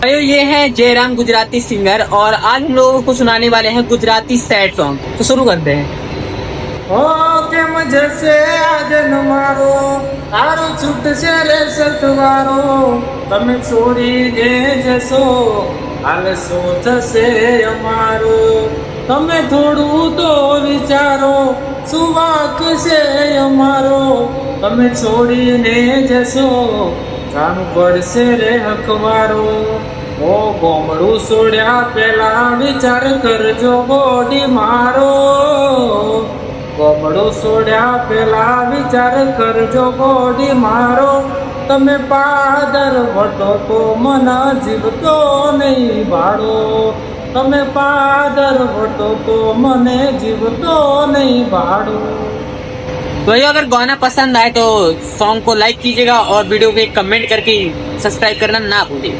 भाइयों ये है जयराम गुजराती सिंगर और आज हम लोगों को सुनाने वाले हैं गुजराती सैड सॉन्ग। तो शुरू करते हैं। हो केम जैसे આજન મારો તારો છૂટશે રે સતવારો તમે છોડીને જશો હાલ શું થશે અમારો તમે થોડું તો વિચારો શું વાંક છે અમારો તમે છોડીને જશો જાણવું પડશે રે હકવારો ઓ ગોમડું છોડ્યા પેલા વિચાર કરજો બોડી મારો ગોમડું છોડ્યા પેલા વિચાર કરજો બોડી મારો તમે પાદર વટો તો મન જીવતો નહીં ભાડો તમે પાદર વટો તો મને જીવતો નહીં ભાડો। भाइयों अगर गाना पसंद आए तो सॉन्ग को लाइक कीजिएगा और वीडियो को एक कमेंट करके सब्सक्राइब करना ना भूलिए।